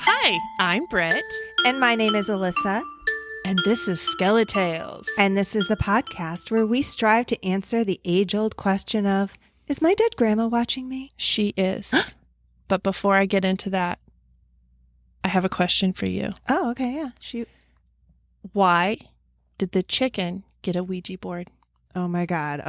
Hi, I'm Britt. And my name is Alissa. And this is SkeleTales. And this is the podcast where we strive to answer the age-old question of, is my dead grandma watching me? She is. But before I get into that, I have a question for you. Oh, okay, yeah. Shoot. Why did the chicken get a Ouija board? Oh my God.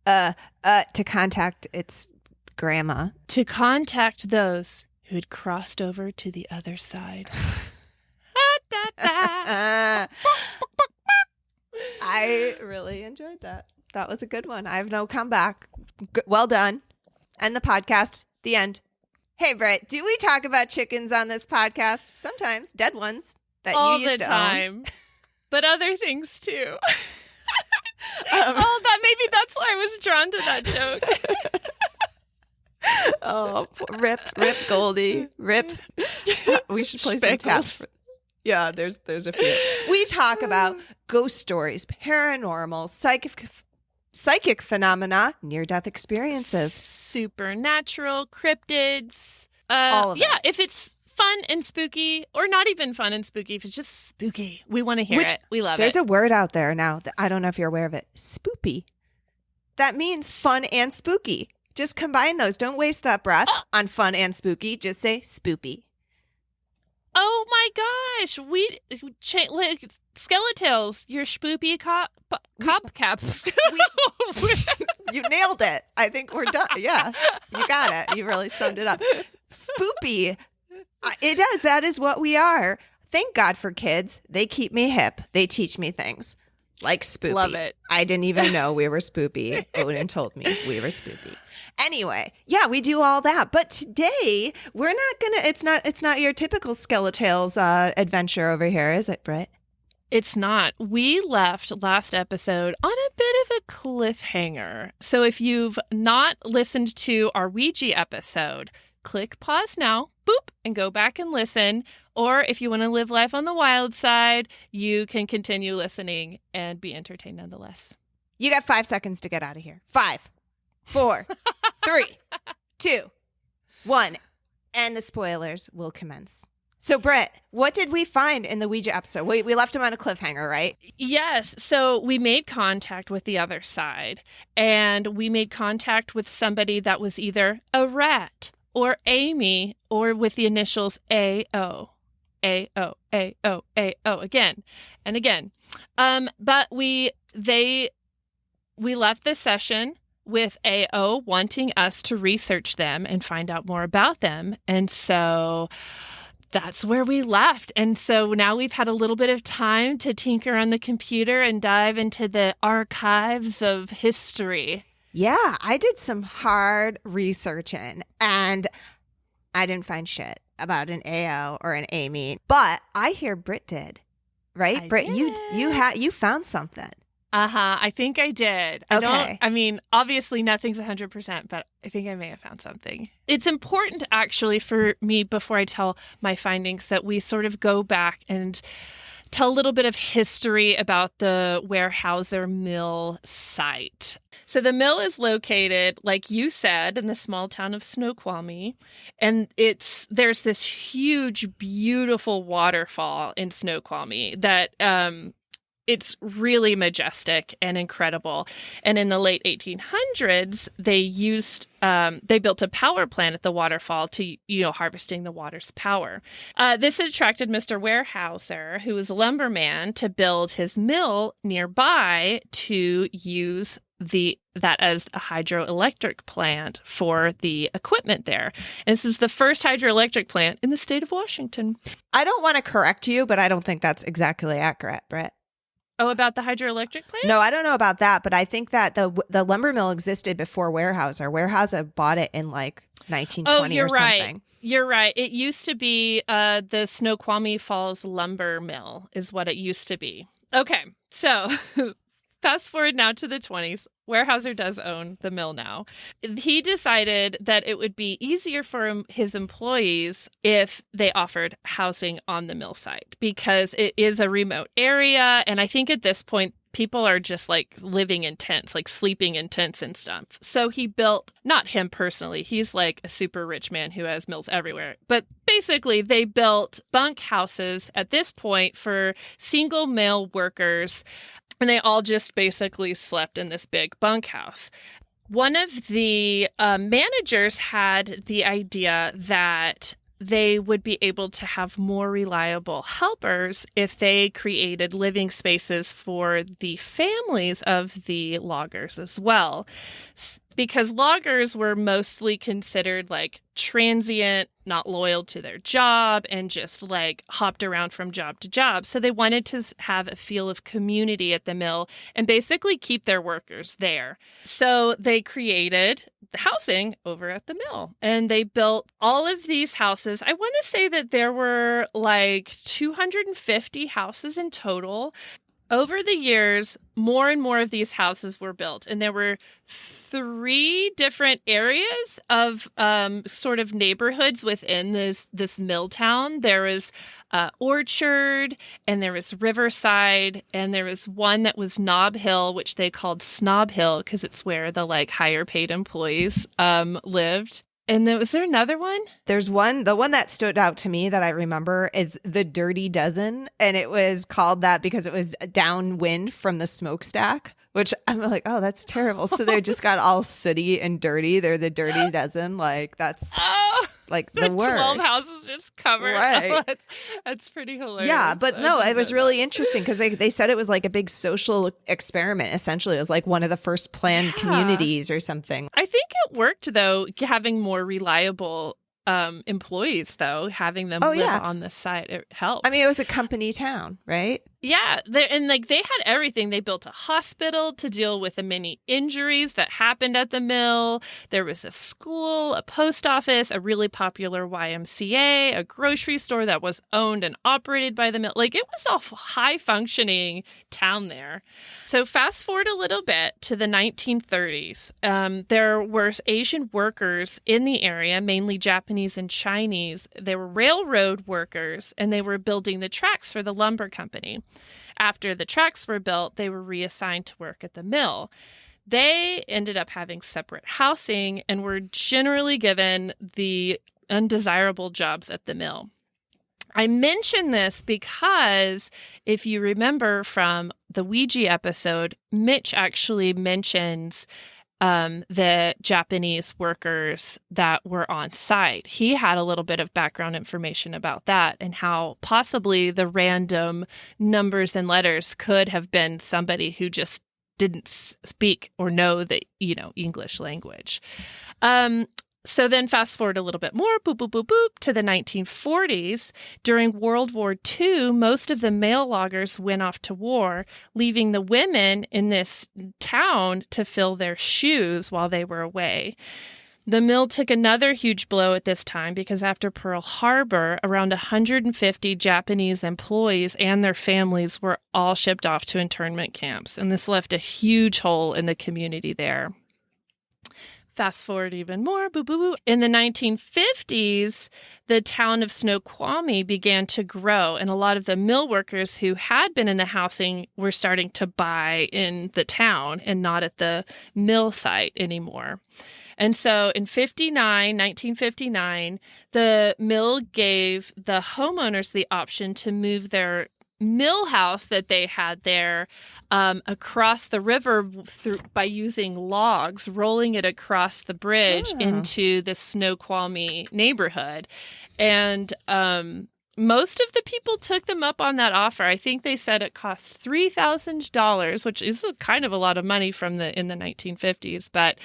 To contact its grandma. To contact those who had crossed over to the other side. I really enjoyed that. That was a good one. I have no comeback. Well done. End the podcast. The end. Hey, Britt, do we talk about chickens on this podcast? Sometimes. Dead ones that all you used the to time. own. But other things too. Maybe that's why I was drawn to that joke. Oh, rip Goldie, rip. We should play some taps. Yeah, there's a few. We talk about ghost stories, paranormal, psychic phenomena, near-death experiences, supernatural, cryptids. All of it. Yeah, if it's fun and spooky, or not even fun and spooky, if it's just spooky, we want to hear it. We love it. There's a word out there now that I don't know if you're aware of it. Spoopy. That means fun and spooky. Just combine those. Don't waste that breath on fun and spooky. Just say spoopy. Oh my gosh. SkeleTales, your spoopy cop caps. You nailed it. I think we're done. Yeah, you got it. You really summed it up. Spoopy. It does. That is what we are. Thank God for kids. They keep me hip. They teach me things. Like spoopy. Love it. I didn't even know we were spoopy. Odin told me we were spoopy. Anyway, yeah, we do all that. But today, we're not gonna. It's not your typical SkeleTales adventure over here, is it, Britt? It's not. We left last episode on a bit of a cliffhanger. So if you've not listened to our Ouija episode, click pause now, boop, and go back and listen. Or if you want to live life on the wild side, you can continue listening and be entertained nonetheless. You got 5 seconds to get out of here. 5, 4, 3, 2, 1. And the spoilers will commence. So, Britt, what did we find in the Ouija episode? We left him on a cliffhanger, right? Yes. So we made contact with the other side, and we made contact with somebody that was either a rat or Amy or with the initials A-O. A-O, A-O, A-O, again and again. But we left the session with A-O wanting us to research them and find out more about them. And so that's where we left. And so now we've had a little bit of time to tinker on the computer and dive into the archives of history. Yeah, I did some hard researching and I didn't find shit about an AO or an Amy, but I hear Britt did, right? Britt, you found something. I think I did. Okay. I mean, obviously nothing's 100%, but I think I may have found something. It's important actually for me before I tell my findings that we sort of go back and tell a little bit of history about the Weyehauser Mill Site. So the mill is located, like you said, in the small town of Snoqualmie, and there's this huge, beautiful waterfall in Snoqualmie that it's really majestic and incredible. And in the late 1800s, they built a power plant at the waterfall to, harvesting the water's power. This attracted Mr. Weyerhauser, who was a lumberman, to build his mill nearby to use that as a hydroelectric plant for the equipment there. And this is the first hydroelectric plant in the state of Washington. I don't want to correct you, but I don't think that's exactly accurate, Britt. Oh, about the hydroelectric plant? No, I don't know about that, but I think that the lumber mill existed before Weyerhauser. Weyerhauser bought it in like 1920 or something. Right. You're right. It used to be the Snoqualmie Falls Lumber Mill is what it used to be. Okay, so fast forward now to the 20s. Weyerhauser does own the mill now. He decided that it would be easier for his employees if they offered housing on the mill site because it is a remote area. And I think at this point, people are just like living in tents, like sleeping in tents and stuff. So he built, not him personally, he's like a super rich man who has mills everywhere. But basically they built bunk houses at this point for single male workers. And they all just basically slept in this big bunkhouse. One of the managers had the idea that they would be able to have more reliable helpers if they created living spaces for the families of the loggers as well. Because loggers were mostly considered like transient, not loyal to their job, and just like hopped around from job to job. So they wanted to have a feel of community at the mill and basically keep their workers there. So they created the housing over at the mill, and they built all of these houses. I want to say that there were like 250 houses in total. Over the years, more and more of these houses were built, and there were 3 different areas of sort of neighborhoods within this mill town. There was Orchard, and there was Riverside, and there was one that was Nob Hill, which they called Snob Hill because it's where the like higher paid employees lived. And then, was there another one? There's one. The one that stood out to me that I remember is the Dirty Dozen. And it was called that because it was downwind from the smokestack, which I'm like, oh, that's terrible. So they just got all sooty and dirty. They're the Dirty Dozen. Like, that's like the worst. 12 houses just covered. Right. Oh, that's pretty hilarious. Yeah, but no, it was really interesting because they said it was like a big social experiment. Essentially, it was like one of the first planned communities or something. I think it worked, though, having more reliable employees, though, having them live on the site. It helped. I mean, it was a company town, right? Yeah, and like they had everything. They built a hospital to deal with the many injuries that happened at the mill. There was a school, a post office, a really popular YMCA, a grocery store that was owned and operated by the mill. Like it was a high-functioning town there. So fast forward a little bit to the 1930s. There were Asian workers in the area, mainly Japanese and Chinese. They were railroad workers, and they were building the tracks for the lumber company. After the tracks were built, they were reassigned to work at the mill. They ended up having separate housing and were generally given the undesirable jobs at the mill. I mention this because if you remember from the Ouija episode, Mitch actually mentions the Japanese workers that were on site. He had a little bit of background information about that and how possibly the random numbers and letters could have been somebody who just didn't speak or know the, English language. So then fast forward a little bit more, boop, boop, boop, boop, to the 1940s. During World War II, most of the male loggers went off to war, leaving the women in this town to fill their shoes while they were away. The mill took another huge blow at this time because after Pearl Harbor, around 150 Japanese employees and their families were all shipped off to internment camps, and this left a huge hole in the community there. Fast forward even more, boo, boo, boo. In the 1950s, the town of Snoqualmie began to grow, and a lot of the mill workers who had been in the housing were starting to buy in the town and not at the mill site anymore. And so in 1959, the mill gave the homeowners the option to move their mill house that they had there across the river by using logs, rolling it across the bridge into the Snoqualmie neighborhood. And most of the people took them up on that offer. I think they said it cost $3,000, which is kind of a lot of money in the 1950s, but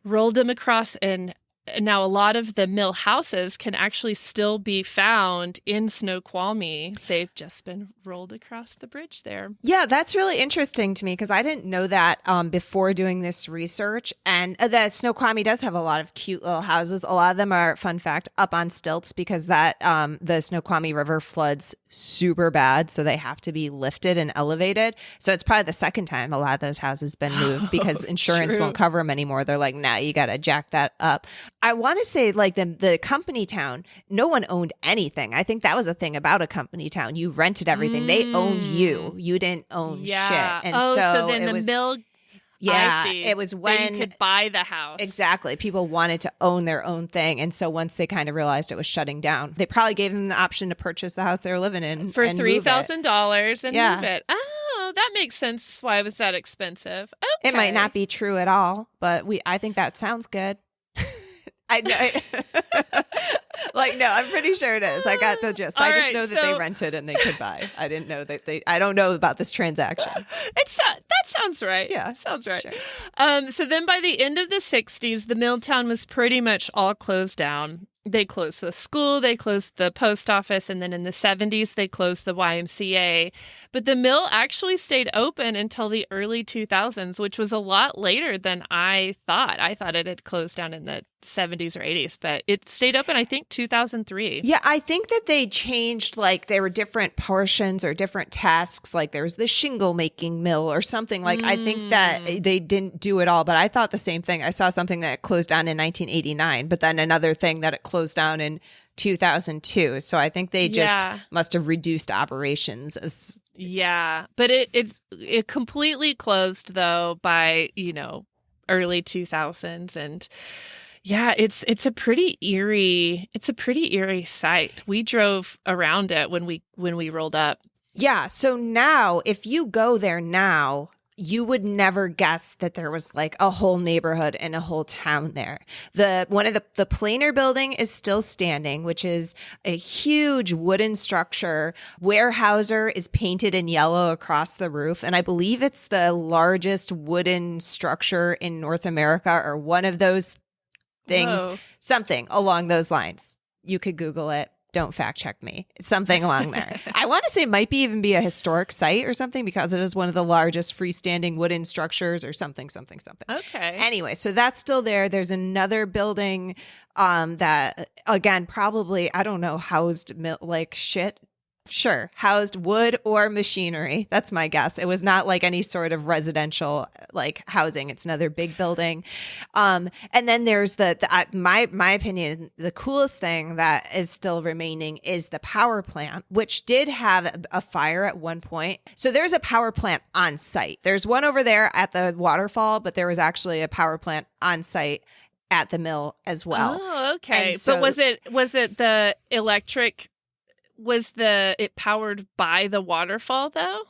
rolled them across, and now a lot of the mill houses can actually still be found in Snoqualmie. They've just been rolled across the bridge there. Yeah, that's really interesting to me because I didn't know that before doing this research. And that Snoqualmie does have a lot of cute little houses. A lot of them are, fun fact, up on stilts because that the Snoqualmie River floods super bad. So they have to be lifted and elevated. So it's probably the second time a lot of those houses been moved because insurance won't cover them anymore. They're like, nah, you got to jack that up. I want to say like the company town, no one owned anything. I think that was a thing about a company town. You rented everything. They owned you. You didn't own shit. And so then the mill. Yeah, I see. it was when you could buy the house. Exactly. People wanted to own their own thing. And so once they kind of realized it was shutting down, they probably gave them the option to purchase the house they were living in for and $3,000 and move it. Oh, that makes sense why it was that expensive. Okay. It might not be true at all, but I think that sounds good. I know. Like, no, I'm pretty sure it is. I got the gist. I just know that they rented and they could buy. I didn't know that I don't know about this transaction. That sounds right. Yeah. Sounds right. Sure. So then by the end of the 60s, the mill town was pretty much all closed down. They closed the school, they closed the post office, and then in the 70s, they closed the YMCA. But the mill actually stayed open until the early 2000s, which was a lot later than I thought. I thought it had closed down in the 70s or 80s, but it stayed open, I think, 2003. Yeah, I think that they changed, like there were different portions or different tasks, like there was the shingle making mill or something. Like I think that they didn't do it all, but I thought the same thing. I saw something that closed down in 1989, but then another thing that it closed down in 2002. So I think they just must have reduced operations. Yeah, but it completely closed though by, early 2000s. And yeah, it's a pretty eerie site. We drove around it when we rolled up. Yeah, so now if you go there now, you would never guess that there was like a whole neighborhood and a whole town there. One of the planer building is still standing, which is a huge wooden structure. Weyerhauser is painted in yellow across the roof, and I believe it's the largest wooden structure in North America or one of those things. Whoa. Something along those lines. You could Google it. Don't fact check me. It's something along there. I want to say it might be a historic site or something because it is one of the largest freestanding wooden structures or something. Okay. Anyway, so that's still there. There's another building that, again, probably, I don't know, housed shit. Sure. Housed wood or machinery. That's my guess. It was not like any sort of residential like housing. It's another big building. And then there's my opinion, the coolest thing that is still remaining is the power plant, which did have a fire at one point. So there's a power plant on site. There's one over there at the waterfall, but there was actually a power plant on site at the mill as well. Oh, okay. So, but was it the electric? Was it powered by the waterfall, though?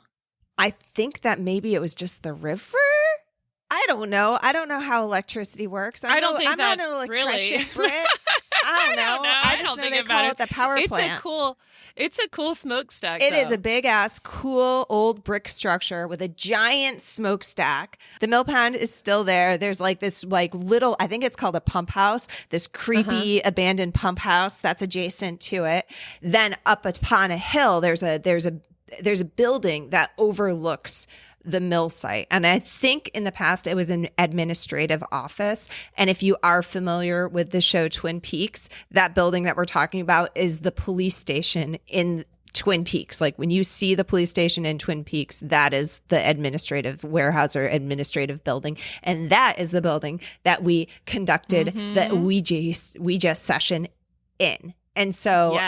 I think that maybe it was just the river. I don't know. I don't know how electricity works. I'm not an electrician, Britt. I don't know. I just know they call it the power plant. It's a cool smokestack. It is a big ass, cool old brick structure with a giant smokestack. The mill pond is still there. There's like this little, I think it's called a pump house, this creepy abandoned pump house that's adjacent to it. Then up upon a hill, there's a building that overlooks the mill site. And I think in the past it was an administrative office. And if you are familiar with the show Twin Peaks, that building that we're talking about is the police station in Twin Peaks. Like when you see the police station in Twin Peaks, that is the Weyerhauser administrative building. And that is the building that we conducted the Ouija session in. And so,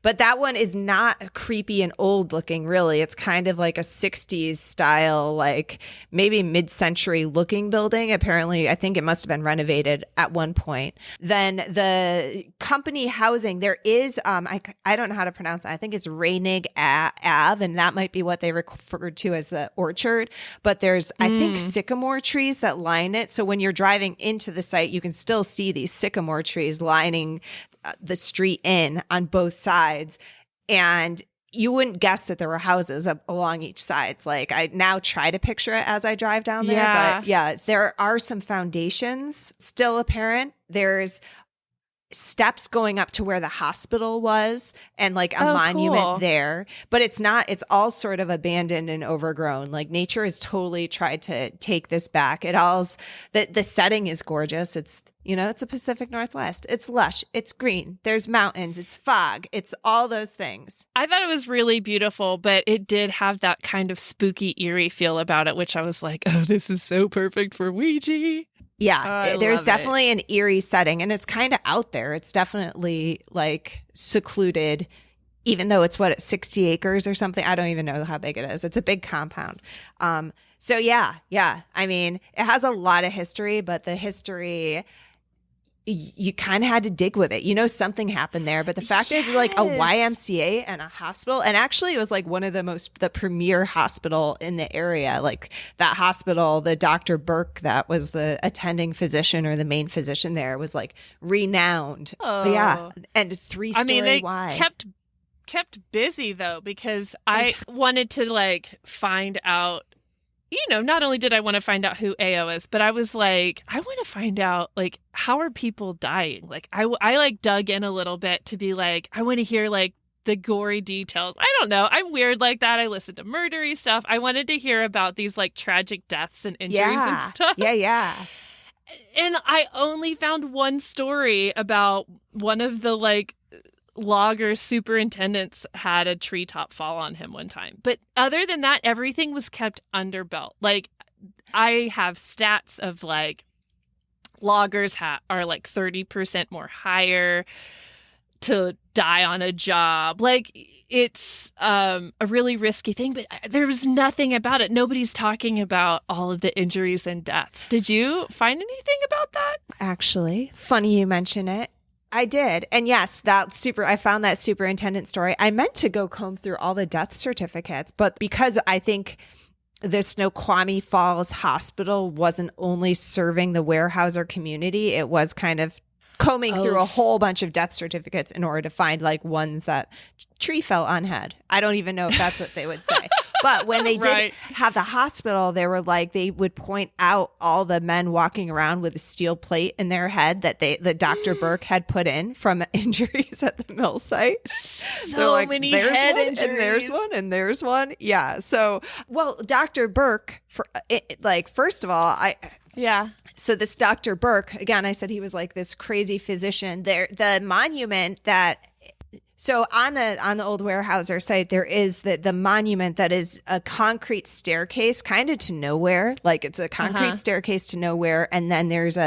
but that one is not creepy and old looking, really. It's kind of like a 60s style, like maybe mid-century looking building. Apparently, I think it must have been renovated at one point. Then the company housing, there is, I don't know how to pronounce it. I think it's Reinig Ave, and that might be what they refer to as the orchard. But there's, I think, sycamore trees that line it. So when you're driving into the site, you can still see these sycamore trees lining the street in on both sides, and you wouldn't guess that there were houses along each side. It's like I now try to picture it as I drive down there, but there are some foundations still apparent. There's steps going up to where the hospital was and like a monument there, but it's all sort of abandoned and overgrown. Like nature has totally tried to take this back. The setting is gorgeous. It's the Pacific Northwest. It's lush. It's green. There's mountains. It's fog. It's all those things. I thought it was really beautiful, but it did have that kind of spooky, eerie feel about it, which I was like, oh, this is so perfect for Ouija. Yeah, there's love definitely an eerie setting, and it's kind of out there. It's definitely like secluded, even though it's 60 acres or something. I don't even know how big it is. It's a big compound. So yeah. I mean, it has a lot of history, but the history, you kind of had to dig with it. You know, something happened there, but the fact that it's like a YMCA and a hospital, and actually it was like one of the premier hospital in the area. Like that hospital, the Dr. Burke, that was the attending physician or the main physician there, was like renowned. Oh. But yeah, and 3-story wide. Kept busy though, because I wanted to like find out, you know, not only did I want to find out who AO is, but I was like, I want to find out, like, how are people dying? Like, I like dug in a little bit to be like, I want to hear like the gory details. I don't know. I'm weird like that. I listen to murdery stuff. I wanted to hear about these like tragic deaths and injuries and stuff. Yeah. And I only found one story about one of the like logger superintendents had a treetop fall on him one time. But other than that, everything was kept under belt. Like, I have stats of like loggers are like 30% more higher to die on a job. Like, it's a really risky thing, but there's nothing about it. Nobody's talking about all of the injuries and deaths. Did you find anything about that? Actually, funny you mention it. I did. And yes, I found that superintendent story. I meant to go comb through all the death certificates, but because I think the Snoqualmie Falls Hospital wasn't only serving the Weyerhauser community, it was kind of combing through a whole bunch of death certificates in order to find like ones that tree fell on head. I don't even know if that's what they would say. But when they did have the hospital, they were like, they would point out all the men walking around with a steel plate in their head that Dr. Burke had put in from injuries at the mill site. So like, many there's head one, injuries. and there's one, and there's one. Yeah. So, well, Dr. Burke, first of all, So this Dr. Burke, again, I said he was like this crazy physician. The monument that, so on the old Weyerhauser site, there is the monument that is a concrete staircase kind of to nowhere. Like it's a concrete staircase to nowhere. And then there is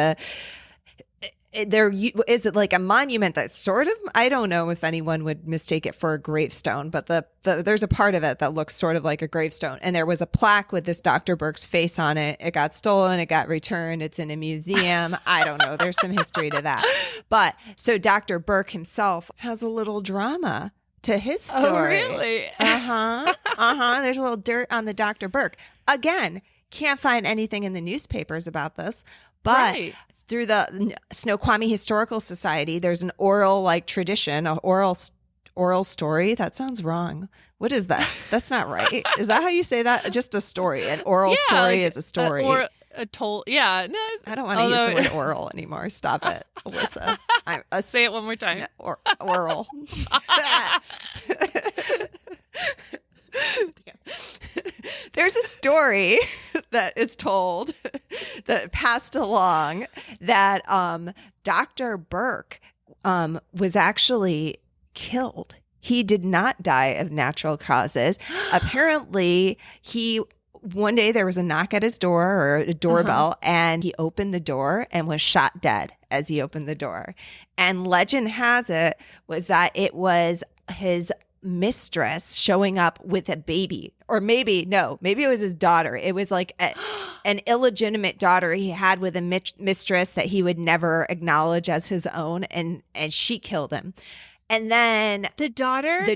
it like a monument that sort of, I don't know if anyone would mistake it for a gravestone, but there's a part of it that looks sort of like a gravestone. And there was a plaque with this Dr. Burke's face on it. It got stolen. It got returned. It's in a museum. I don't know. There's some history to that. But so Dr. Burke himself has a little drama to his story. Oh, really? There's a little dirt on the Dr. Burke. Again, can't find anything in the newspapers about this, but through the Snoqualmie Historical Society, there's an oral like tradition, an oral story. That sounds wrong. What is that? That's not right. Is that how you say that? Just a story. An oral story is a story. Or a told. Yeah. No, I don't want to use the word oral anymore. Stop it, Alissa. Say it one more time. No, oral. There's a story that is told that passed along that Dr. Burke was actually killed. He did not die of natural causes. Apparently, one day there was a knock at his door or a doorbell, and he opened the door and was shot dead as he opened the door. And legend has it was that it was his mistress showing up with a baby, or maybe it was his daughter. It was like an illegitimate daughter he had with a mistress that he would never acknowledge as his own, and she killed him. And then the daughter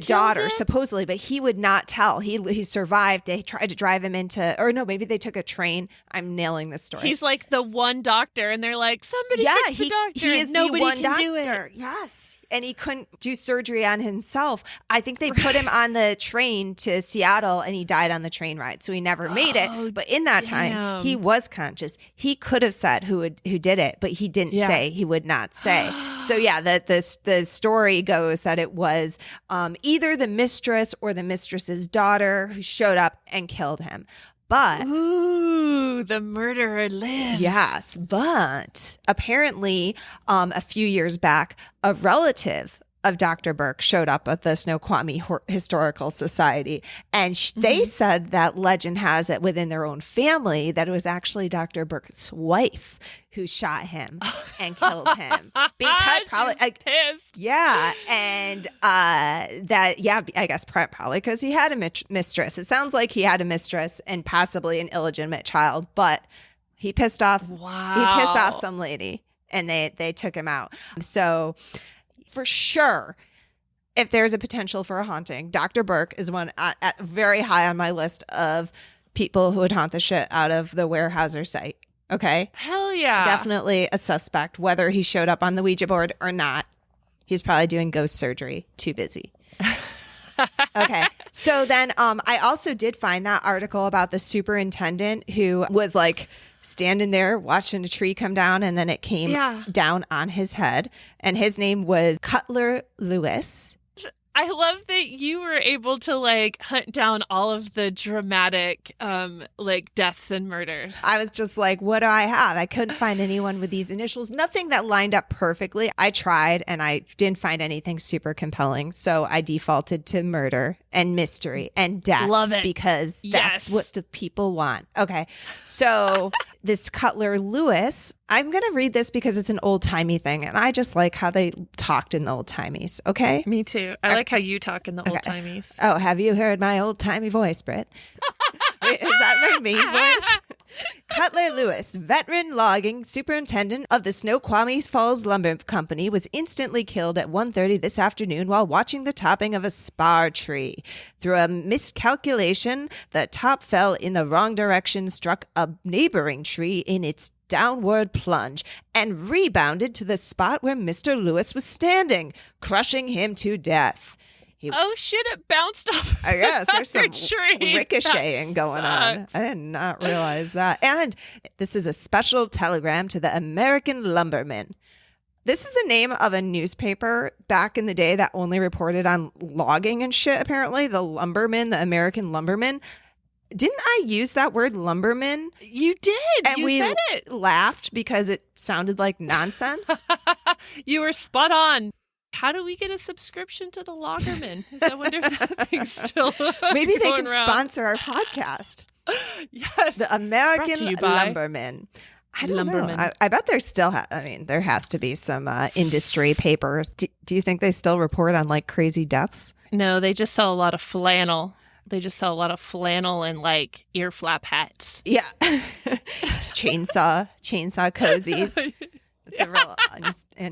supposedly, but he would not tell. He survived. They tried to drive him maybe they took a train. I'm nailing this story. He's like the one doctor, and they're like, somebody fix the doctor. He is nobody the one can doctor. do it. Yes. And he couldn't do surgery on himself. I think they put him on the train to Seattle, and he died on the train ride. So he never made it. But in that time, he was conscious. He could have said who did it, but he didn't say. He would not say. So yeah, the story goes that it was either the mistress or the mistress's daughter who showed up and killed him. But the murderer lives. Yes, but apparently a few years back, a relative of Dr. Burke showed up at the Snoqualmie Historical Society. And they said that legend has it within their own family that it was actually Dr. Burke's wife who shot him and killed him. Because probably pissed. Yeah. And I guess probably because he had a mistress. It sounds like he had a mistress and possibly an illegitimate child, but he pissed off. Wow. He pissed off some lady and they took him out. So for sure, if there's a potential for a haunting, Dr. Burke is one at very high on my list of people who would haunt the shit out of the Weyerhauser site. Okay. Hell yeah. Definitely a suspect, whether he showed up on the Ouija board or not. He's probably doing ghost surgery. Too busy. Okay. So then I also did find that article about the superintendent who was like standing there watching a tree come down, and then it came down on his head. And his name was Cutler Lewis. I love that you were able to like hunt down all of the dramatic like deaths and murders. I was just like, what do I have? I couldn't find anyone with these initials. Nothing that lined up perfectly. I tried and I didn't find anything super compelling. So I defaulted to murder and mystery and death. Love it. Because that's what the people want. Okay. So this Cutler Lewis, I'm going to read this because it's an old timey thing. And I just like how they talked in the old timies. Okay. Me too. I like how you talk in the old timies. Oh, have you heard my old timey voice, Britt? Is that my main voice? Cutler Lewis, veteran logging superintendent of the Snoqualmie Falls Lumber Company, was instantly killed at 1:30 this afternoon while watching the topping of a spar tree. Through a miscalculation, the top fell in the wrong direction, struck a neighboring tree in its downward plunge, and rebounded to the spot where Mr. Lewis was standing, crushing him to death. Oh shit, it bounced off. I guess there's some tree. ricocheting going on. I did not realize that. And this is a special telegram to the American Lumberman. This is the name of a newspaper back in the day that only reported on logging and shit, apparently. The Lumberman, the American Lumberman. Didn't I use that word lumberman? You did. And you said it. Laughed because it sounded like nonsense. You were spot on. How do we get a subscription to the Loggerman? I wonder if that thing's still Maybe they can around. sponsor our podcast. Yes. The American Lumberman. I don't know. I bet there's still, there has to be some industry papers. Do you think they still report on like crazy deaths? No, they just sell a lot of flannel. They just sell a lot of flannel and like ear flap hats. Yeah. chainsaw cozies. It's a real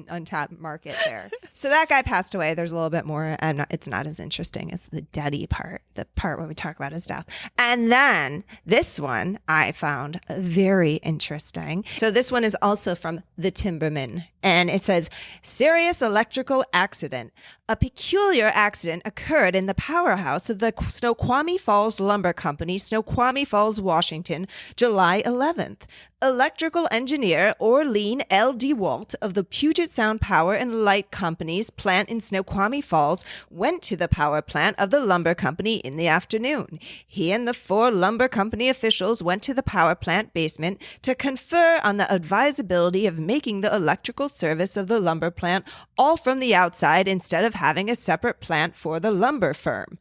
untapped market there. So that guy passed away. There's a little bit more, and it's not as interesting as the deady part, the part where we talk about his death. And then this one I found very interesting. So this one is also from The Timberman, and it says, serious electrical accident. A peculiar accident occurred in the powerhouse of the Snoqualmie Falls Lumber Company, Snoqualmie Falls, Washington, July 11th. Electrical engineer Orlean L. DeWalt of the Puget Sound Power and Light Company's plant in Snoqualmie Falls went to the power plant of the lumber company in the afternoon. He and the 4 lumber company officials went to the power plant basement to confer on the advisability of making the electrical service of the lumber plant all from the outside instead of having a separate plant for the lumber firm.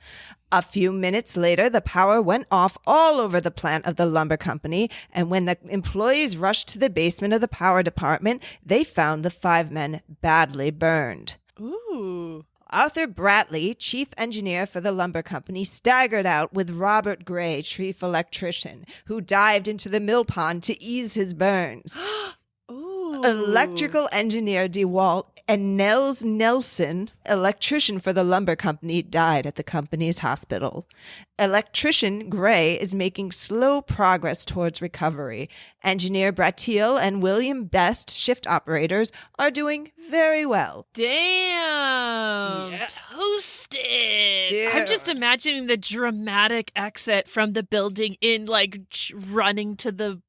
A few minutes later, the power went off all over the plant of the lumber company, and when the employees rushed to the basement of the power department, they found the 5 men badly burned. Ooh. Arthur Bratley, chief engineer for the lumber company, staggered out with Robert Gray, chief electrician, who dived into the mill pond to ease his burns. Ooh. Electrical engineer DeWalt and Nels Nelson, electrician for the lumber company, died at the company's hospital. Electrician Gray is making slow progress towards recovery. Engineer Bratiel and William Best, shift operators, are doing very well. Damn. Yeah. Toasted. Dude. I'm just imagining the dramatic exit from the building in like running to the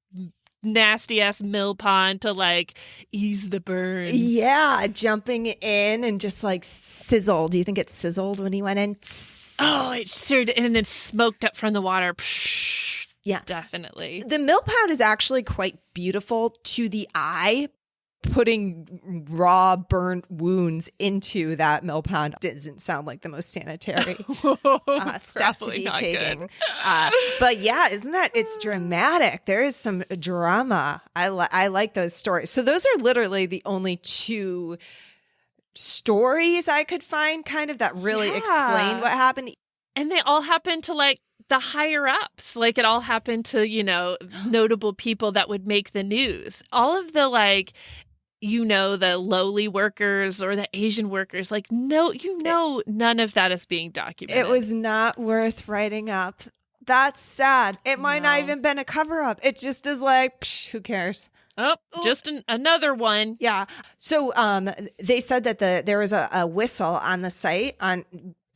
nasty ass mill pond to like ease the burn. Yeah, jumping in and just like sizzle. Do you think it sizzled when he went in? Oh, it stirred and then smoked up from the water. Yeah, definitely. The mill pond is actually quite beautiful to the eye, putting raw burnt wounds into that mill pond doesn't sound like the most sanitary step to be taking. But yeah, isn't that, it's dramatic. There is some drama. I like those stories. So those are literally the only two stories I could find kind of that really explain what happened. And they all happened to like the higher ups. Like it all happened to, you know, notable people that would make the news. All of the like, you know, the lowly workers or the Asian workers, like, no, you know, none of that is being documented. It was not worth writing up. That's sad. It might not even been a cover up. It just is like, psh, who cares? Oh, just another one. Yeah. So they said that there was a whistle on the site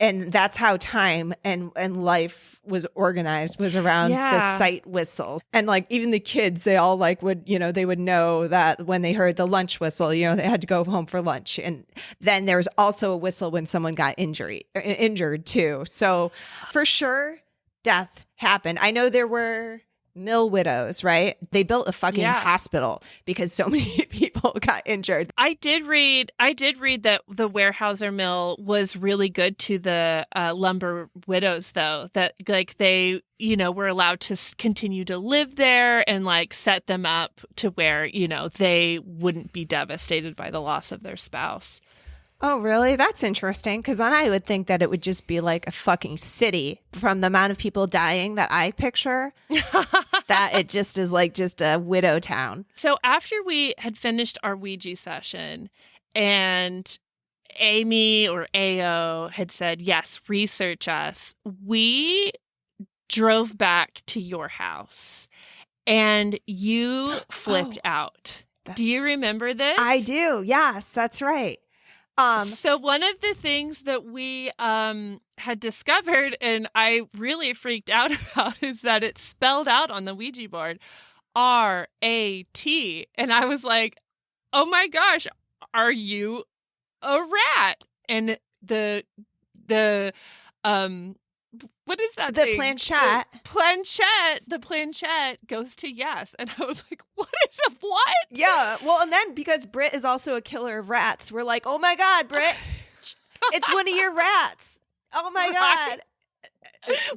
and that's how time and life was organized, was around the site whistles. And like even the kids, they all like would, you know, they would know that when they heard the lunch whistle, you know, they had to go home for lunch. And then there was also a whistle when someone got injured too. So for sure, death happened. I know there were mill widows, right? They built a fucking hospital because so many people got injured. I did read that the Weyerhauser Mill was really good to the lumber widows, though, that like they, you know, were allowed to continue to live there and like set them up to where, you know, they wouldn't be devastated by the loss of their spouse. Oh, really? That's interesting. Because then I would think that it would just be like a fucking city from the amount of people dying that I picture, that it just is like just a widow town. So after we had finished our Ouija session and Amy or AO had said, yes, research us, we drove back to your house and you flipped out. Do you remember this? I do. Yes, that's right. So one of the things that we had discovered and I really freaked out about is that it's spelled out on the Ouija board, R-A-T. And I was like, oh my gosh, are you a rat? And the what is that the thing? planchette. The planchette goes to yes. And I was like, what is a what? Yeah. Well, and then because Britt is also a killer of rats, we're like, oh my God, Britt, it's one of your rats. Oh my God.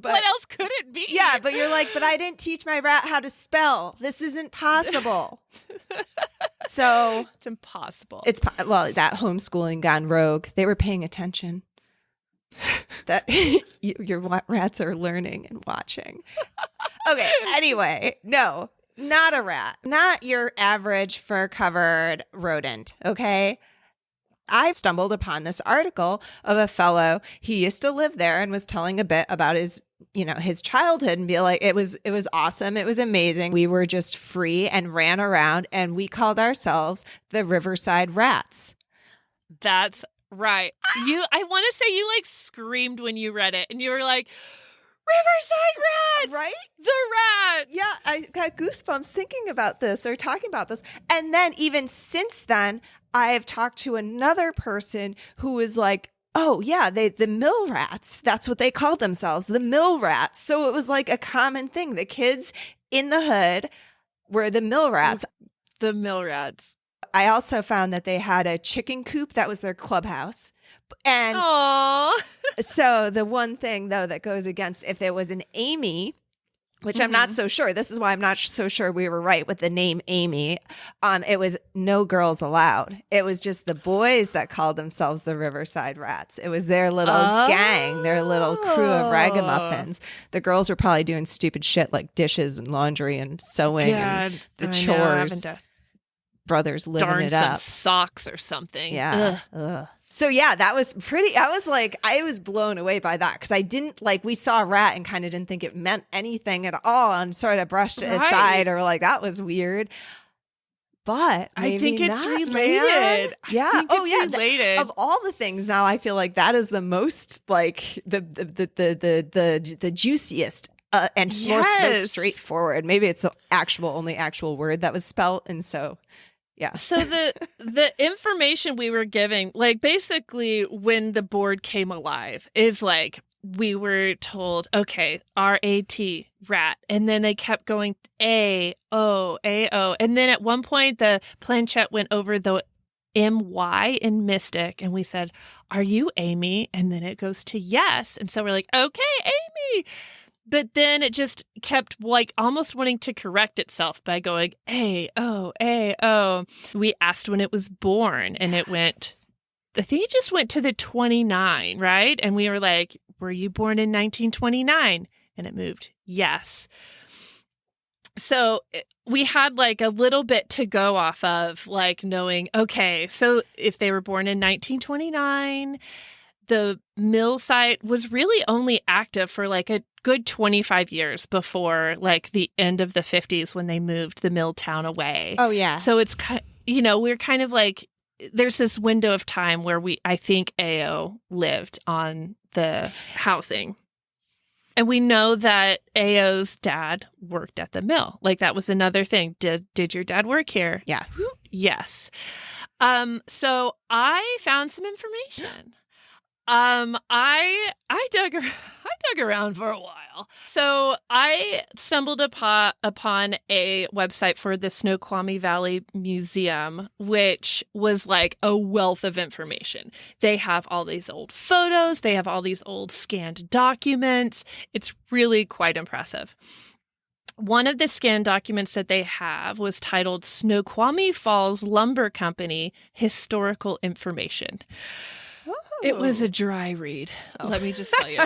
But, what else could it be? Yeah, but you're like, but I didn't teach my rat how to spell. This isn't possible. So it's impossible. Well, that homeschooling gone rogue. They were paying attention. That your rats are learning and watching. Okay, anyway, no, not a rat. Not your average fur-covered rodent, okay? I stumbled upon this article of a fellow. He used to live there and was telling a bit about his childhood and be like, it was awesome. It was amazing. We were just free and ran around and we called ourselves the Riverside Rats. That's right. I want to say you like screamed when you read it and you were like, Riverside Rats! Right? The rat! Yeah, I got goosebumps thinking about this or talking about this. And then even since then, I have talked to another person who was like, oh yeah, the mill rats. That's what they called themselves, the mill rats. So it was like a common thing. The kids in the hood were the mill rats. The mill rats. I also found that they had a chicken coop. That was their clubhouse. And so the one thing, though, that goes against if there was an Amy, which I'm not so sure. This is why I'm not so sure we were right with the name Amy. It was no girls allowed. It was just the boys that called themselves the Riverside Rats. It was their little gang, their little crew of ragamuffins. The girls were probably doing stupid shit like dishes and laundry and sewing and the chores. Brothers living it up. Some socks or something. Yeah. Ugh. So yeah, that was pretty. I was blown away by that because I didn't we saw a rat and kind of didn't think it meant anything at all and sort of brushed it aside or like that was weird. But maybe I think it's not, related. Man. Yeah. I think it's related. Of all the things now, I feel like that is the most like the juiciest. And more straightforward. Maybe it's the only actual word that was spelt, and so yeah. So the information we were giving, like basically when the board came alive, is like we were told, okay, R-A-T, rat. And then they kept going A-O, A-O. And then at one point, the planchette went over the M-Y in Mystic. And we said, are you Amy? And then it goes to yes. And so we're like, okay, Amy. But then it just kept like almost wanting to correct itself by going A-O, A-O. We asked when it was born and it went, I think it just went to the 29, right? And we were like, were you born in 1929? And it moved, yes. So we had like a little bit to go off of, like knowing, okay, so if they were born in 1929, the mill site was really only active for like a good 25 years before like the end of the 50s when they moved the mill town away. Oh, yeah. So it's, we're kind of like, there's this window of time where I think AO lived on the housing. And we know that AO's dad worked at the mill. Like that was another thing. Did your dad work here? Yes. Yes. So I found some information. I dug around for a while. So I stumbled upon a website for the Snoqualmie Valley Museum, which was like a wealth of information. They have all these old photos. They have all these old scanned documents. It's really quite impressive. One of the scanned documents that they have was titled Snoqualmie Falls Lumber Company Historical Information. It was a dry read, let me just tell you.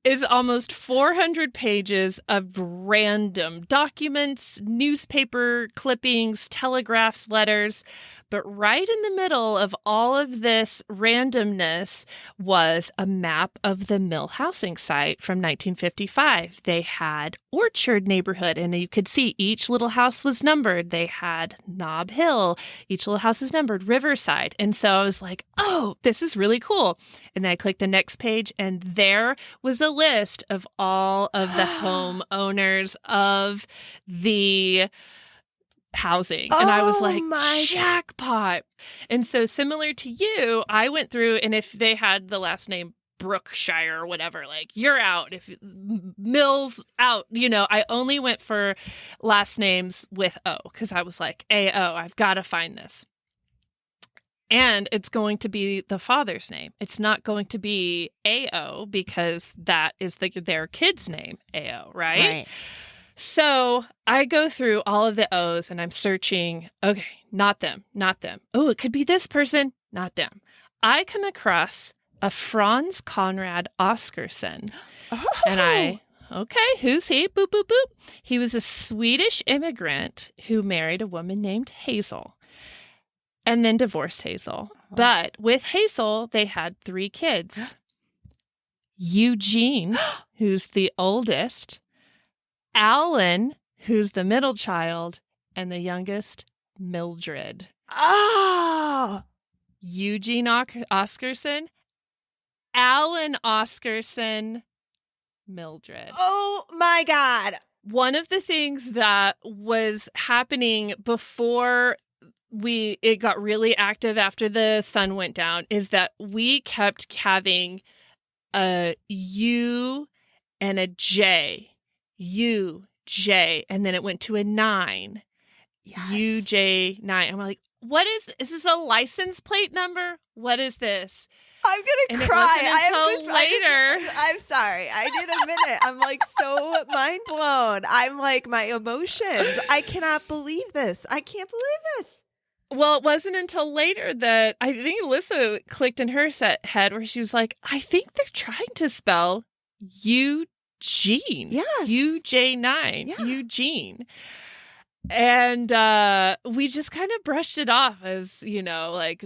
It's almost 400 pages of random documents, newspaper clippings, telegraphs, letters. But right in the middle of all of this randomness was a map of the mill housing site from 1955. They had Orchard neighborhood, and you could see each little house was numbered. They had Knob Hill. Each little house is numbered, Riverside. And so I was like, oh, this is really cool. And then I clicked the next page, and there was a list of all of the homeowners of the housing. And I was like, jackpot. And so similar to you, I went through, and if they had the last name Brookshire or whatever, like you're out. If Mills out, I only went for last names with O because I was like, A-O, I've got to find this. And it's going to be the father's name. It's not going to be A-O because that is their kid's name, A-O, right? So I go through all of the O's and I'm searching. Okay, not them, not them. Oh, it could be this person, not them. I come across a Franz Conrad Oscarsson. And okay, who's he? Boop, boop, boop. He was a Swedish immigrant who married a woman named Hazel and then divorced Hazel. But with Hazel, they had 3 kids. Eugene, who's the oldest, Alan, who's the middle child, and the youngest, Mildred. Oh! Eugene Oscarsson, Alan Oscarsson, Mildred. Oh my God. One of the things that was happening before it got really active after the sun went down is that we kept having a U and a J. U, J, and then it went to a 9. Yes. UJ9. I'm like, what is this a license plate number? What is this? I'm going to cry. I'm sorry. I need a minute. I'm like so mind blown. I'm like my emotions. I cannot believe this. I can't believe this. Well, it wasn't until later that I think Alissa clicked in her head where she was like, I think they're trying to spell Eugene. Yes. UJ9. Yeah. Eugene. And we just kind of brushed it off as, like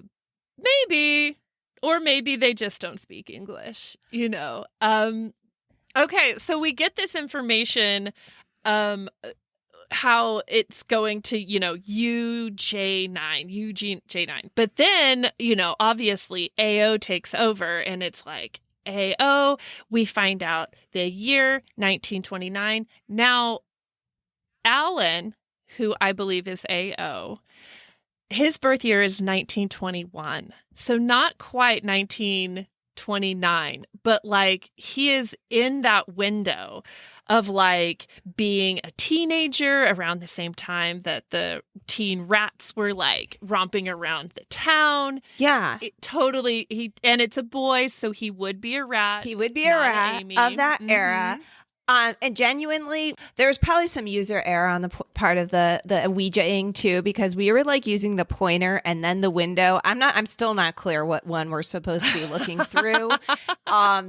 maybe, or maybe they just don't speak English, Okay, so we get this information, how it's going to, UJ9, Eugene J9. But then, obviously AO takes over and it's like, AO, we find out the year 1929. Now, Alan, who I believe is AO, his birth year is 1921. So not quite 1920 29, but like he is in that window of like being a teenager around the same time that the teen rats were like romping around the town. Yeah. And it's a boy, so he would be a rat. He would be a rat of that era. And genuinely, there was probably some user error on the part of the Ouija-ing too, because we were like using the pointer and then the window. I'm still not clear what one we're supposed to be looking through.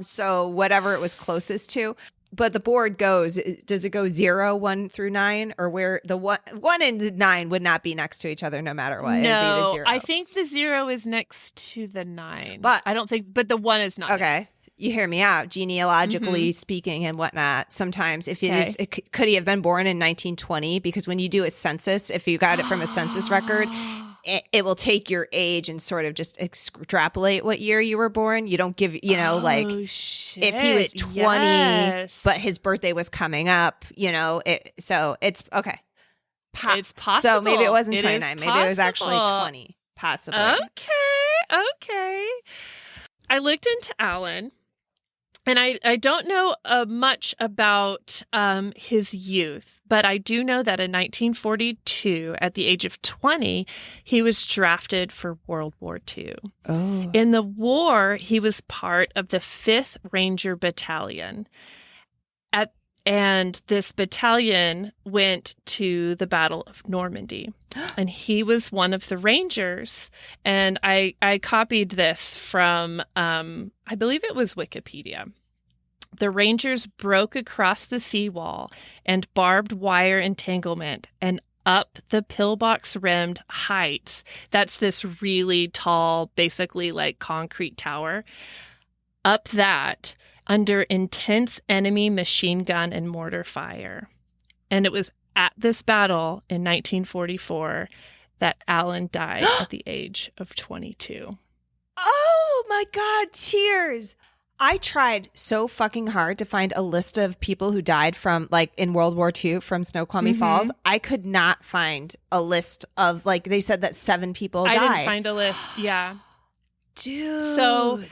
So whatever it was closest to. But the board does it go 0, 1 through 9, or where the 1 and the 9 would not be next to each other no matter what? No, it'd be the 0. I think the 0 is next to the 9. But I don't think, but the 1 is not. Okay. You hear me out, genealogically speaking and whatnot. Sometimes if it is, could he have been born in 1920? Because when you do a census, if you got it from a census record, it will take your age and sort of just extrapolate what year you were born. You don't give, shit. If he was 20, but his birthday was coming up, so it's okay. It's possible. So maybe it wasn't 29. Maybe it was actually 20, possibly. Okay. I looked into Alan. And I don't know much about his youth, but I do know that in 1942, at the age of 20, he was drafted for World War II. Oh. In the war, he was part of the 5th Ranger Battalion. And this battalion went to the Battle of Normandy. And he was one of the Rangers. And I copied this from, I believe it was Wikipedia. The Rangers broke across the seawall and barbed wire entanglement and up the pillbox-rimmed heights. That's this really tall, basically like concrete tower. Up that under intense enemy machine gun and mortar fire. And it was at this battle in 1944 that Alan died at the age of 22. Oh my God, tears. I tried so fucking hard to find a list of people who died from, like, in World War II from Snoqualmie Falls. I could not find a list of, like, they said that 7 people died. I didn't find a list, yeah. Dude. So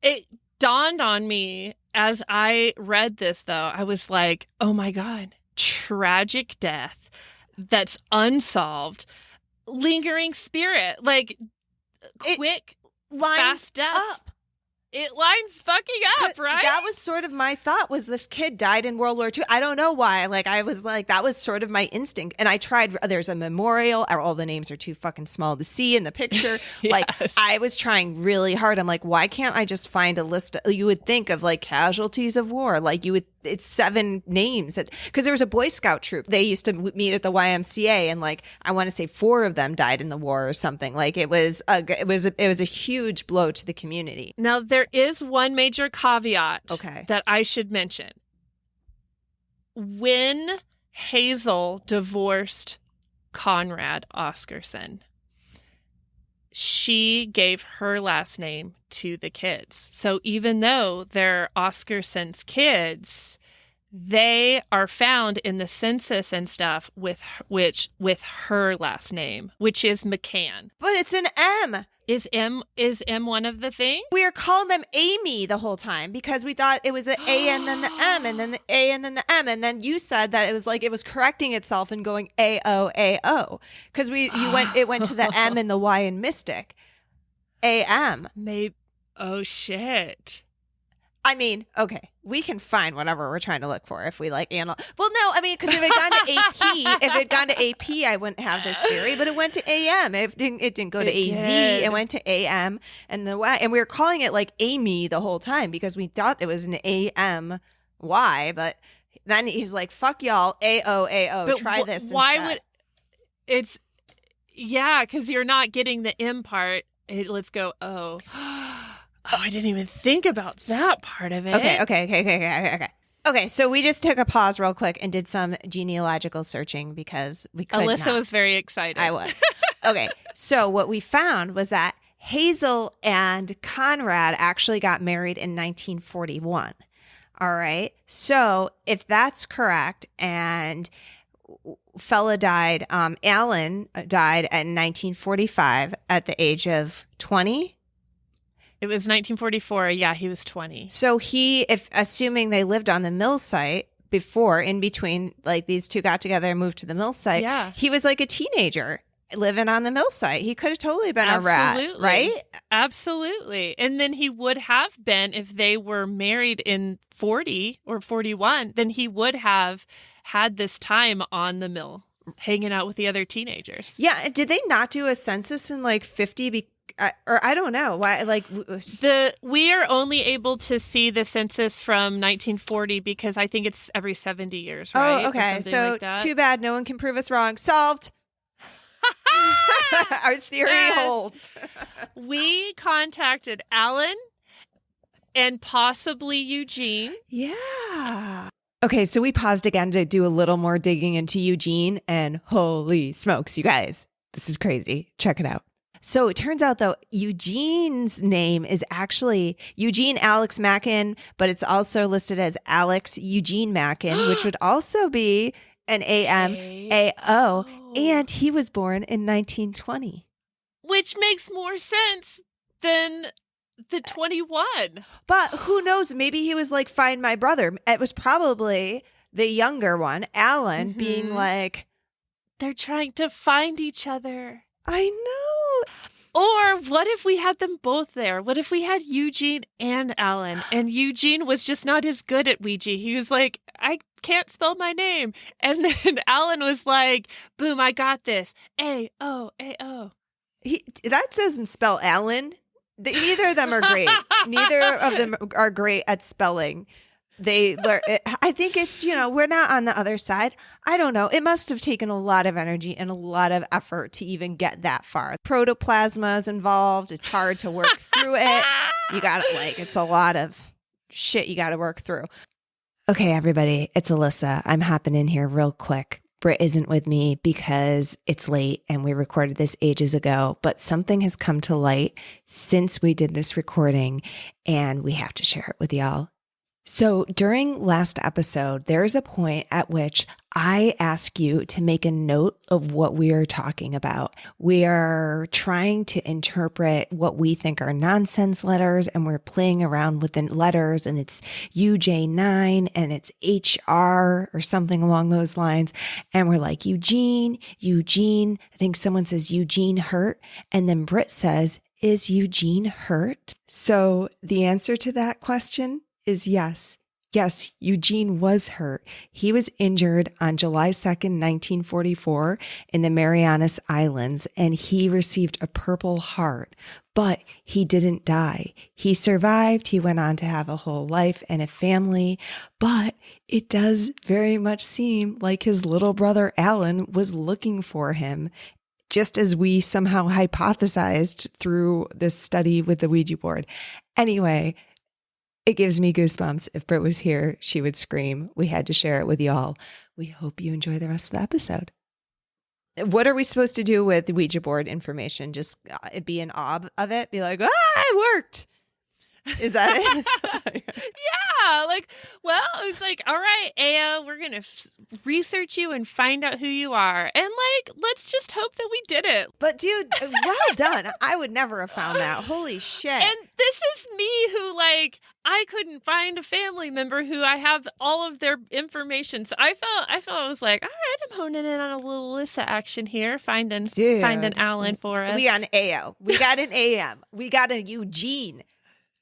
it dawned on me as I read this, though. I was like, oh my God, tragic death that's unsolved, lingering spirit, like quick, fast death. It lines fucking up, right? That was sort of my thought, was this kid died in World War II. I don't know why. Like, I was like, that was sort of my instinct. And I tried, there's a memorial. All the names are too fucking small to see in the picture. Yes. Like, I was trying really hard. I'm like, why can't I just find a list? You would think of like casualties of war. Like it's 7 names. Because there was a Boy Scout troop. They used to meet at the YMCA, and like, I want to say 4 of them died in the war or something. Like, it was a huge blow to the community. Now, there is one major caveat that I should mention. When Hazel divorced Conrad Oscarson, she gave her last name to the kids. So even though they're Oscarson's kids, they are found in the census and stuff with her last name, which is McCann. But it's an M. Is M one of the things? We were calling them Amy the whole time because we thought it was the A and then the M and then the A and then the M, and then you said that it was like it was correcting itself and going A-O because it went to the M and the Y in Mystic. A-M. Maybe. Oh shit. I mean, okay, we can find whatever we're trying to look for if we like analyze. Well, no, I mean, because if it had gone to AP, I wouldn't have this theory. But it went to AM. It didn't go to AZ. It went to AM, and we were calling it like Amy the whole time because we thought it was an AMY. But then he's like, "Fuck y'all, AO. Try this." Why instead. would it's? Yeah, because you're not getting the M part. Let's go O. Oh, I didn't even think about that part of it. Okay, so we just took a pause real quick and did some genealogical searching because we could Alissa was very excited. I was. Okay, so what we found was that Hazel and Conrad actually got married in 1941. All right, so if that's correct, and Alan died in 1945 at the age of 20. It was 1944. Yeah, he was 20. So assuming they lived on the mill site before, in between, like these two got together and moved to the mill site, he was like a teenager living on the mill site. He could have totally been a rat, right? Absolutely. And then he would have been, if they were married in 40 or 41, then he would have had this time on the mill hanging out with the other teenagers. Yeah. Did they not do a census in like 50? Or I don't know why. Like we are only able to see the census from 1940 because I think it's every 70 years, right? Oh, okay. So too bad. No one can prove us wrong. Solved. Our theory holds. We contacted Alan and possibly Eugene. Yeah. Okay, so we paused again to do a little more digging into Eugene, and holy smokes, you guys, this is crazy. Check it out. So it turns out, though, Eugene's name is actually Eugene Alex Mackin, but it's also listed as Alex Eugene Mackin, which would also be an AMAO. And he was born in 1920. Which makes more sense than the 21. But who knows? Maybe he was like, find my brother. It was probably the younger one, Alan, being like, they're trying to find each other. I know. Or what if we had them both there? What if we had Eugene and Alan, and Eugene was just not as good at Ouija? He was like, I can't spell my name. And then Alan was like, boom, I got this. A-O. That doesn't spell Alan. Neither of them are great. Neither of them are great at spelling. I think it's, we're not on the other side. I don't know. It must have taken a lot of energy and a lot of effort to even get that far. Protoplasma is involved. It's hard to work through it. You got it. It's a lot of shit you got to work through. Okay, everybody, it's Alissa. I'm hopping in here real quick. Britt isn't with me because it's late and we recorded this ages ago, but something has come to light since we did this recording and we have to share it with y'all. So during last episode, there is a point at which I ask you to make a note of what we are talking about. We are trying to interpret what we think are nonsense letters, and we're playing around with the letters, and it's UJ9 and it's HR or something along those lines. And we're like, Eugene. I think someone says Eugene hurt. And then Britt says, is Eugene hurt? So the answer to that question is yes. Yes, Eugene was hurt. He was injured on July 2nd, 1944 in the Marianas Islands, and he received a Purple Heart, but he didn't die. He survived. He went on to have a whole life and a family, but it does very much seem like his little brother Alan was looking for him, just as we somehow hypothesized through this study with the Ouija board. Anyway, it gives me goosebumps. If Britt was here, she would scream. We had to share it with y'all. We hope you enjoy the rest of the episode. What are we supposed to do with the Ouija board information? Just be in awe of it? Be like, it worked. Is that it? Yeah. It was like, all right, Aya, we're going to research you and find out who you are. And let's just hope that we did it. But dude, well done. I would never have found that. Holy shit. And this is me who I couldn't find a family member who I have all of their information. So I felt I was like, all right, I'm honing in on a little Alissa action here, finding Alan for us. We got an AO. We got an AM. We got a Eugene.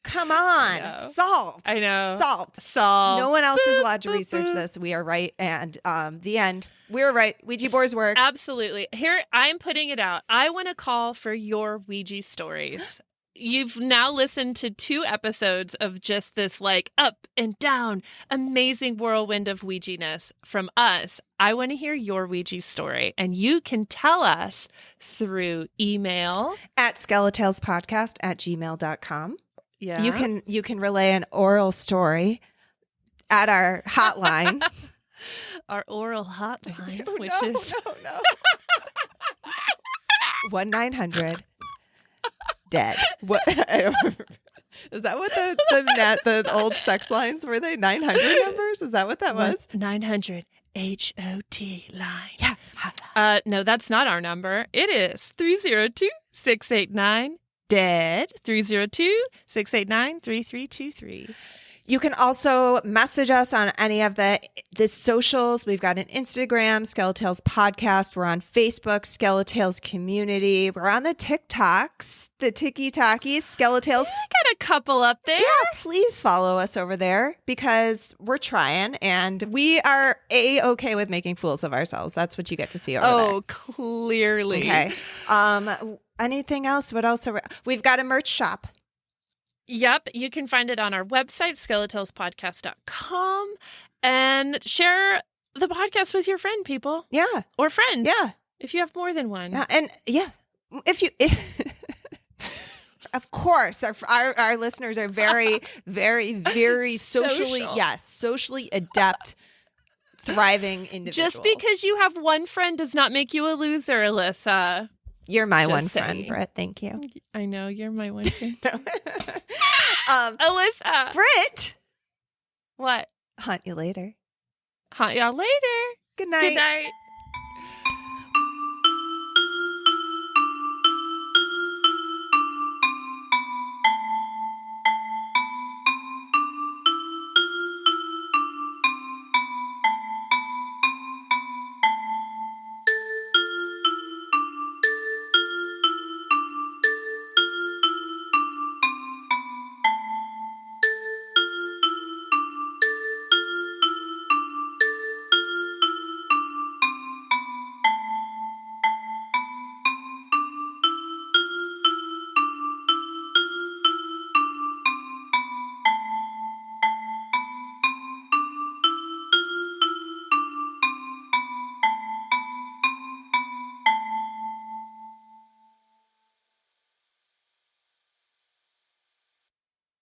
Come on. Solved. I know. Solved. No one else is allowed to research this. We are right. And the end. We're right. Ouija boards work. Absolutely. Here, I'm putting it out. I want to call for your Ouija stories. You've now listened to 2 episodes of just this up and down, amazing whirlwind of Ouija-ness from us. I want to hear your Ouija story, and you can tell us through email at SkeleTalesPodcast@gmail.com. Yeah. You can relay an oral story at our hotline. Our oral hotline, which is no. 1-900-DEAD. What? Is that what the old sex lines were? They 900 numbers? Is that what that was? 900 HOT line. Yeah. No, that's not our number. It is 302-689 dead 302-689-3323. You can also message us on any of the socials. We've got an Instagram, SkeleTales Podcast. We're on Facebook, SkeleTales Community. We're on the TikToks, the Tiki-Talkies, SkeleTales. Got a couple up there. Yeah, please follow us over there because we're trying and we are okay with making fools of ourselves. That's what you get to see over there. Oh, clearly. Okay. Anything else? What else? We've got a merch shop. Yep, you can find it on our website, SkeleTalesPodcast.com, and share the podcast with your friend, people. Yeah. Or friends. Yeah. If you have more than one. And yeah, if of course, our listeners are very, very, very socially adept, thriving individuals. Just because you have one friend does not make you a loser, Alissa. You're my Just one saying. friend, Britt. Thank you. I know, you're my one friend. Alissa. Britt. What? Hunt you later. Hunt y'all later. Good night. Good night.